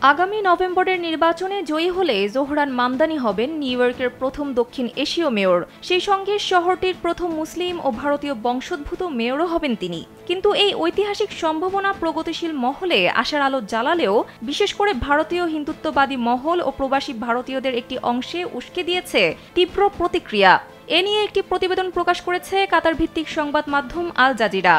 আগামী নভেম্বরের নির্বাচনে জয়ী হলে জোহরান মামদানি হবেন নিউ ইয়র্কের প্রথম দক্ষিণ এশীয় মেয়র। সেই সঙ্গে শহরটির প্রথম মুসলিম ও ভারতীয় বংশোদ্ভূত মেয়রও হবেন তিনি। কিন্তু এই ঐতিহাসিক সম্ভাবনা প্রগতিশীল মহলে আশার আলো জ্বালালেও বিশেষ করে ভারতীয় হিন্দুত্ববাদী মহল ও প্রবাসী ভারতীয়দের একটি অংশে উস্কে দিয়েছে তীব্র প্রতিক্রিয়া। এ নিয়ে একটি প্রতিবেদন প্রকাশ করেছে কাতার ভিত্তিক সংবাদ মাধ্যম আল জাজিরা।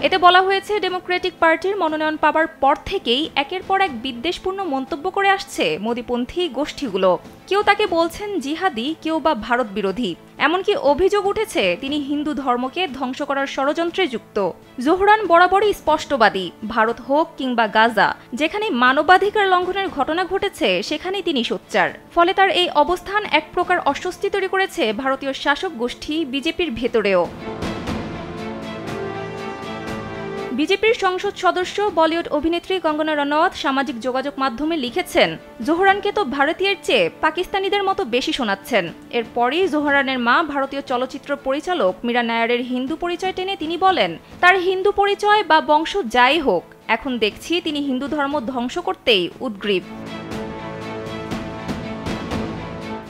এতে বলা হয়েছে, ডেমোক্রেটিক পার্টির মনোনয়ন পাবার পর থেকেই একের পর এক বিদ্বেষপূর্ণ মন্তব্য করে আসছে মোদিপন্থী গোষ্ঠীগুলো। কেউ তাকে বলছেন জিহাদি, কেউ বা ভারত বিরোধী। এমনকি অভিযোগ উঠেছে তিনি হিন্দু ধর্মকে ধ্বংস করার ষড়যন্ত্রে যুক্ত। জোহরান বরাবরই স্পষ্টবাদী, ভারত হোক কিংবা গাজা, যেখানে মানবাধিকার লঙ্ঘনের ঘটনা ঘটেছে সেখানেই তিনি সোচ্চার। ফলে তার এই অবস্থান এক প্রকার অস্বস্তি তৈরি করেছে ভারতীয় শাসক গোষ্ঠী বিজেপির ভেতরেও। বিজেপির সংসদ সদস্য বলিউড অভিনেত্রী কঙ্গনা রানাওয়াত সামাজিক যোগাযোগ মাধ্যমে লিখেছেন, জোহরানকে তো ভারতীয়ের চেয়ে পাকিস্তানিদের মতো বেশি শোনাচ্ছেন। এরপরই জোহরানের মা ভারতীয় চলচ্চিত্র পরিচালক মীরা নায়ারের হিন্দু পরিচয় টেনে তিনি বলেন, তার হিন্দু পরিচয় বা বংশ যাই হোক, এখন দেখছি তিনি হিন্দু ধর্ম ধ্বংস করতেই উদগ্রীব।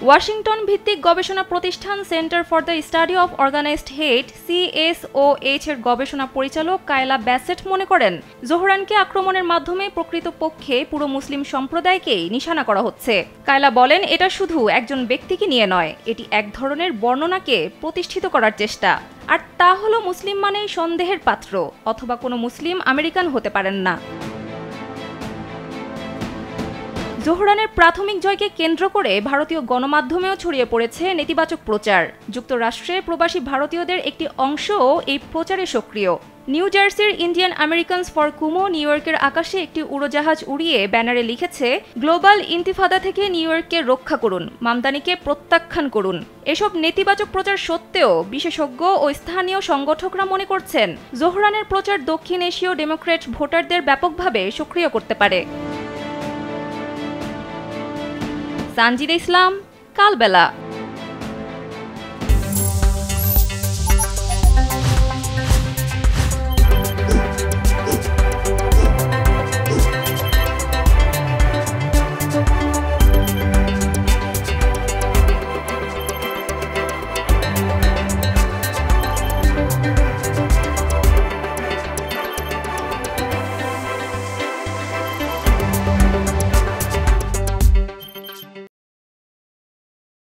ওয়াশিংটন ভিত্তিক গবেষণা প্রতিষ্ঠান Center for the Study of Organized Hate CSOH এর গবেষণা পরিচালক কায়লা ব্যাসেট মনে করেন, জোহরানকে আক্রমণের মাধ্যমে প্রকৃতপক্ষে পুরো মুসলিম সম্প্রদায়কেই নিশানা করা হচ্ছে। কায়লা বলেন, এটা শুধু একজন ব্যক্তিকে নিয়ে নয়, এটি এক ধরনের বর্ণনাকে প্রতিষ্ঠিত করার চেষ্টা। আর তা হলো মুসলিম মানেই সন্দেহের পাত্র, অথবা কোনো মুসলিম আমেরিকান হতে পারেন না। জোহরানের প্রাথমিক জয়কে কেন্দ্র করে ভারতীয় গণমাধ্যমেও ছড়িয়ে পড়েছে নেতিবাচক প্রচার। যুক্তরাষ্ট্রে প্রবাসী ভারতীয়দের একটি অংশও এই প্রচারে সক্রিয়। নিউ জার্সির ইন্ডিয়ান আমেরিকানস ফর কুমো নিউ ইয়র্কের আকাশে একটি উড়োজাহাজ উড়িয়ে ব্যানারে লিখেছে, গ্লোবাল ইন্তিফাদা থেকে নিউ ইয়র্ককে রক্ষা করুন, মামদানিকে প্রত্যাখ্যান করুন। এসব নেতিবাচক প্রচার সত্ত্বেও বিশেষজ্ঞ ও স্থানীয় সংগঠকরা মনে করছেন, জোহরানের প্রচার দক্ষিণ এশীয় ডেমোক্র্যাট ভোটারদের ব্যাপকভাবে সক্রিয় করতে পারে। সানজিদা ইসলাম, কালবেলা।